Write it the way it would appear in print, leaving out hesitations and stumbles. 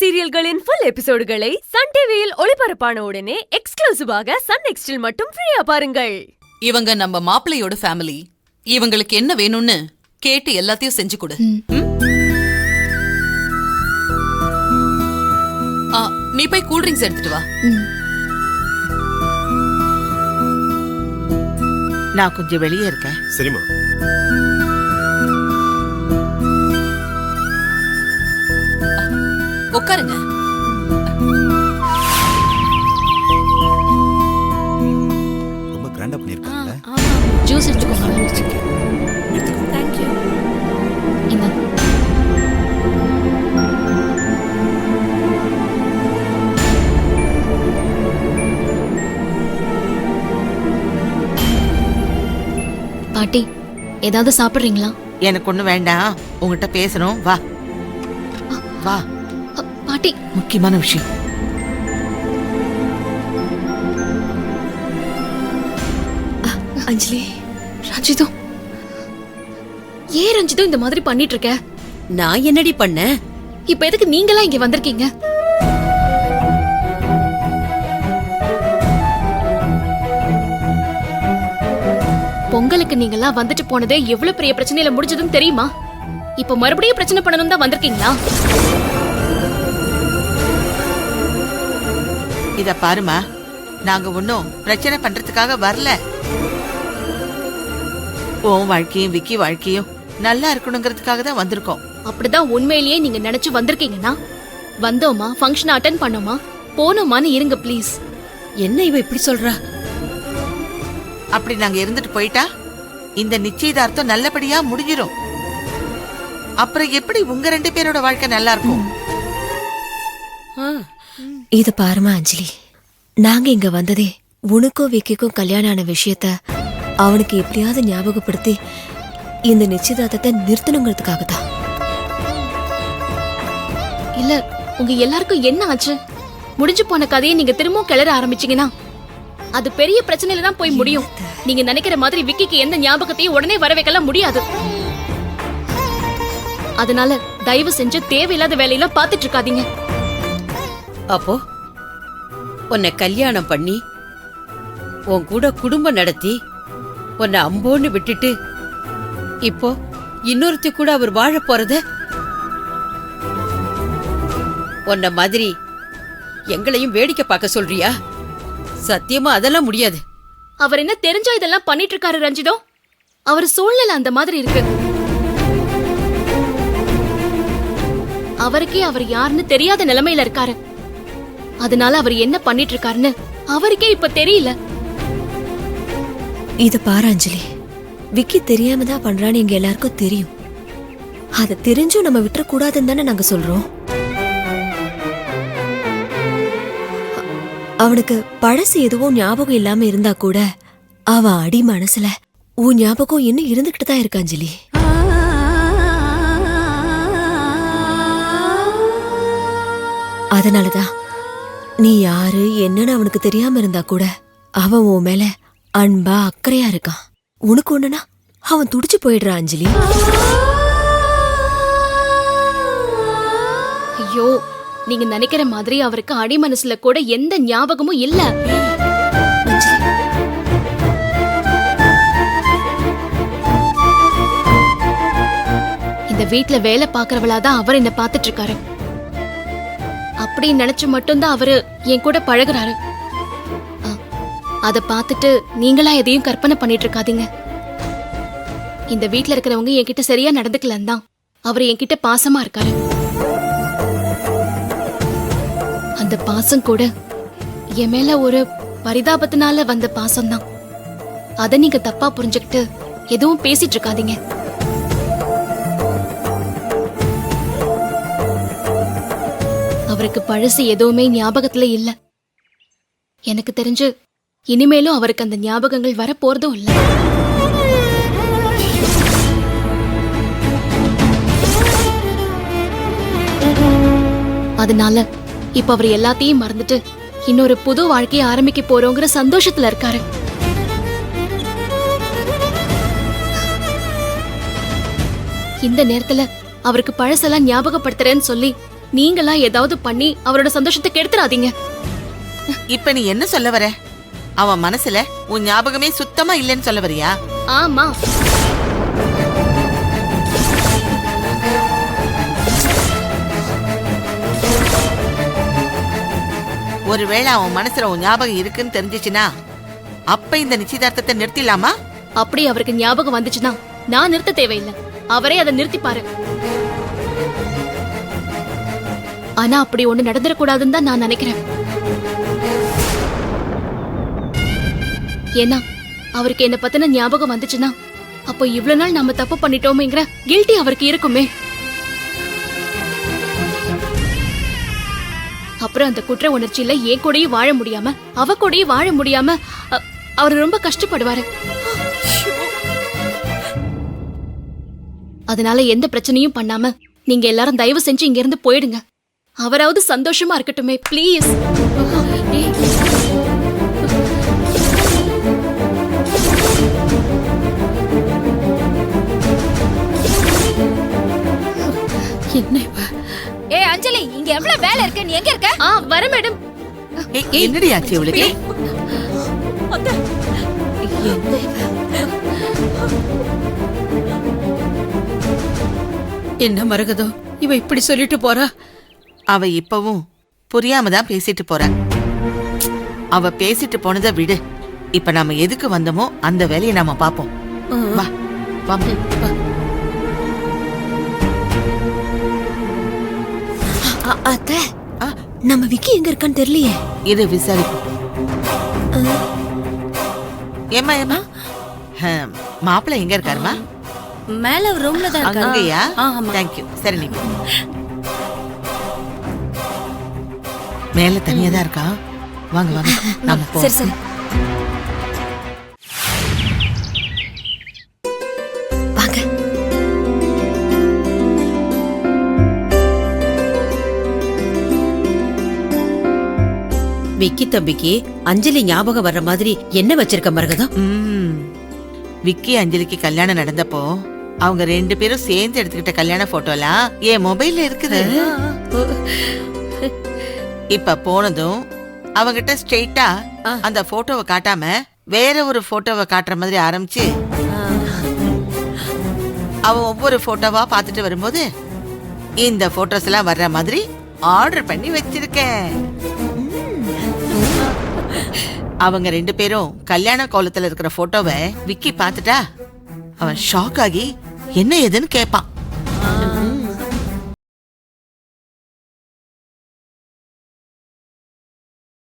சீரியல்களின் full எபிசோடுகளை Sun டிவியில் ஒளிபரப்பான உடனே எக்ஸ்க்ளூசிவாக சன் நெக்ஸ்டில் மட்டும் ஃப்ரீயா பாருங்கள். இவங்க நம்ம மாப்பிள்ளையோட ஃபேமிலி. இவங்களுக்கு என்ன வேணும்னு கேட்டு எல்லாத்தையும் செஞ்சு கொடு. நீ போய் கூல் ட்ரிங்க்ஸ் எடுத்துட்டு வா. நான் கொஞ்சம் வெளியே இருக்கேன். சரிம்மா. உட்காருங்க. ரொம்ப கிராண்டா பண்ணிருக்காங்க. ஜூஸ் எடுத்துக்கோங்க. Thank you. இந்த பாட்டி ஏதாவது சாப்பிடுறீங்களா? எனக்கு ஒண்ணு வேண்டாம், உங்ககிட்ட பேசணும். வா வா. பாட்டி முக்கியமான விஷயம். அஞ்சலி, ரஞ்சிதோ, ஏன் ரஞ்சிதோ இந்த மாதிரி பண்ணிட்டு இருக்க? நான் என்னடி பண்ண? இப்ப எதுக்கு நீங்களா இங்க வந்திருக்கீங்க? பொங்கலுக்கு நீங்களா வந்துட்டு போனதே எவ்வளவு பெரிய பிரச்சனையில முடிஞ்சதுன்னு தெரியுமா? இப்ப மறுபடியும் பிரச்சனை பண்ணணும் தான் வந்திருக்கீங்களா? இத பாருமா, நாங்க ஒன்னும் பிரச்சனை பண்றதுக்காக வரல. உன் வாழ்க்கையும் விக்கி வாழ்க்கையும் நல்லா இருக்கணுங்கிறதுக்காக தான் வந்திருக்கோம். அப்படிதான் உண்மையிலேயே நீங்க நினைச்சு வந்திருக்கீங்கன்னா வந்தோமா, ஃபங்க்ஷன் அட்டெண்ட் பண்ணோமா, போனோமான்னு இருங்க ப்ளீஸ். என்ன இவ இப்படி சொல்றா? அப்படி நாங்க இருந்துட்டு போயிட்டா இந்த நிச்சயதார்த்தம் நல்லபடியா முடிஞ்சிரும். அப்புறம் எப்படி உங்க 2 பேரோட வாழ்க்கை நல்லா இருக்கும்? இத பாருமா அஞ்சலி, நாங்க இங்க வந்ததே உனக்கும் விக்கிக்கும் கல்யாணம் ஆன விஷயத்த அவனுக்கு எப்படியாவது ஞாபகப்படுத்தி இந்த நிச்சயதார்த்தத்தை நிறுத்தணுங்கிறதுக்காக தான். இல்ல, உங்க எல்லாருக்கும் என்ன ஆச்சு? முடிஞ்சு போன கதையை நீங்க திரும்பவும் கிளற ஆரம்பிச்சீங்கன்னா அது பெரிய பிரச்சனையில தான் போய் முடியும். நீங்க நினைக்கிற மாதிரி விக்கிக்கு எந்த ஞாபகத்தையும் உடனே வர வைக்கலாம் முடியாது. அதனால தயவு செஞ்சு தேவையில்லாத வேலையெல்லாம் பாத்துட்டு இருக்காதீங்க. அப்போ உன்னை கல்யாணம் பண்ணி உன் கூட குடும்பம் நடத்தி உன்னை அம்போன்னு விட்டுட்டு இப்போ இன்னொருத்தி கூட அவர் வாழ போறத உன்ன மாதிரி எங்களையும் வேடிக்கை பார்க்க சொல்றியா? சத்தியமா அதெல்லாம் முடியாது. அவர் என்ன தெரிஞ்சா இதெல்லாம் பண்ணிட்டு இருக்காரு ரஞ்சிதோ? அவர் சூழ்நிலை அந்த மாதிரி இருக்கு. அவருக்கே அவர் யாருன்னு தெரியாத நிலைமையில இருக்காரு. அதனால அவர் என்ன பண்ணிட்டு இருக்காருன்னு அவருக்கே இப்ப தெரியல. இத பாரு அஞ்சலி, விக்கி தெரியாம தான் பண்றான்னு எங்க எல்லாருக்கும் தெரியும். அத தெரிஞ்சும் நம்ம விட்டுற கூடாதுன்னு தானே நாங்க சொல்றோம். அவனுக்கு பழசு எதுவும் ஞாபகம் இல்லாம இருந்தா கூட அவன் அடி மனசுல உன் ஞாபகம் இன்னும் இருந்துகிட்டு தான் இருக்கு அஞ்சலி. அதனாலதான் நீ யாரு என்னன்னு அவனுக்கு தெரியாம இருந்தா கூட அவன் உன் மேல அன்பா அக்கறையா இருக்கான். உனக்கு ஒண்ணுனா அவன் துடிச்சு போயிடுறான் அஞ்சலி. ஐயோ, நீங்க நினைக்கிற மாதிரி அவருக்கு அடி மனசுல கூட எந்த ஞாபகமும் இல்ல. இந்த வீட்ல வேலை பாக்குறவளாதான் அவர் என்ன பாத்துட்டு இருக்காரு. அப்படி நினைச்சு மட்டும்தான் அவரு என் கூட பழகுறாரு. அத பாத்துட்டு நீங்களா எதையும் கற்பனை பண்ணிட்டு இருக்காதீங்க. இந்த வீட்ல இருக்கிறவங்க என்கிட்ட சரியா நடந்துக்கலன்னு தான் அவர் என்கிட்ட பாசமா இருக்காரு. அந்த பாசம் கூட என் மேல ஒரு பரிதாபத்தினால வந்த பாசம்தான். அத நீங்க தப்பா புரிஞ்சுக்கிட்டு எதுவும் பேசிட்டு இருக்காதீங்க. அவருக்கு பழசு எதுவுமே ஞாபகத்துல இல்ல. எனக்கு தெரிஞ்சு இனிமேலும் அவருக்கு அந்த ஞாபகங்கள் வர போறதும் இல்ல. அதனால இப்ப அவர் எல்லாத்தையும் மறந்துட்டு இன்னொரு புது வாழ்க்கையை ஆரம்பிக்க போறோங்கிற சந்தோஷத்துல இருக்காரு. இந்த நேரத்துல அவருக்கு பழசெல்லாம் ஞாபகப்படுத்துறேன்னு சொல்லி நீங்களா ஏதாவது பண்ணி அவரோட சந்தோஷத்தை கெடுத்துறாதீங்க. இப்ப நீ என்ன சொல்ல வர? அவன் மனசுல உன் ஞாபகமே சுத்தமா இல்லைன்னு சொல்ல வரியா? ஆமா, ஒருவேளை அவன் மனசுல உன் ஞாபகம் இருக்குன்னு தெரிஞ்சிச்சுன்னா அப்ப இந்த நிச்சயதார்த்தத்தை நிறுத்திடலாமா? அப்படி அவருக்கு ஞாபகம் வந்துச்சுன்னா நான் நிறுத்த தேவையில்லை, அவரே அதை நிறுத்திப்பாரு. ஆனா அப்படி ஒண்ணு நடந்துடக்கூடாதுன்னு தான் நான் நினைக்கிறேன். ஏன்னா அவருக்கு என்ன பத்தின ஞாபகம் வந்துச்சுன்னா அப்போ இவ்வளவு நாள் நம்ம தப்பு பண்ணிட்டோமேங்கிற கில்ட்டி அவருக்கு இருக்குமே. அப்புறம் அந்த குற்ற உணர்ச்சியில என் கூடயும் வாழ முடியாம அவ கூடயும் வாழ முடியாம அவர் ரொம்ப கஷ்டப்படுவாரு. அதனால எந்த பிரச்சனையும் பண்ணாம நீங்க எல்லாரும் தயவு செஞ்சு இங்க இருந்து போயிடுங்க. அவராவது சந்தோஷமா இருக்கட்டுமே, ப்ளீஸ். என்ன இவ? ஏ அஞ்சலி, இங்க எவ்வளவு வேலை இருக்கு, நீ எங்க இருக்க? வர மேடம். என்னடி ஆச்சு இவளுக்கு? என்ன மரகதம், இவ இப்படி சொல்லிட்டு போறா? அவ இப்பவும் புரியாம தான் பேசிட்டு போறா. அவ பேசிட்டு போனதை விடு. இப்ப நாம எதுக்கு வந்தோமோ அந்த வேலையை நாம பாப்போம். வா வா வா. அத்தை, நம்ம விக்கி எங்க இருக்கான்னு தெரியலையே. இது விசாரிப்போம். ஏமா ஏமா, மாப்பிள்ளை எங்க இருக்காருமா? மேல ரூம்ல தான் அங்கயா? தேங்க்யூ. சரி, நீ போ. மேல தனியா தான் இருக்கா. வாங்க வாங்க நாம போ. சரி சரி வாங்க. விக்கி தம்பிக்கு அஞ்சலி ஞாபகம் வர்ற மாதிரி என்ன வச்சிருக்க மரகதம்? விக்கி அஞ்சலிக்கு கல்யாணம் நடந்தப்போ அவங்க 2 பேரும் சேர்ந்து எடுத்துக்கிட்ட கல்யாண போட்டோலாம் என் மொபைல்ல இருக்குது. இப்ப போனதும் அவங்கிட்ட ஸ்ட்ரெயிட்டா அந்த போட்டோவை காட்டாம வேற ஒரு போட்டோவை காட்டுற மாதிரி ஆரம்பிச்சு அவன் ஒவ்வொரு போட்டோவா பாத்துட்டு வரும்போது இந்த போட்டோஸ் எல்லாம் வர்ற மாதிரி ஆர்டர் பண்ணி வச்சிருக்கேன். அவங்க 2 பேரும் கல்யாண கோலத்துல இருக்கிற போட்டோவை விக்கி பாத்துட்டா அவன் ஷாக் ஆகி என்ன ஏதுன்னு கேட்பான்.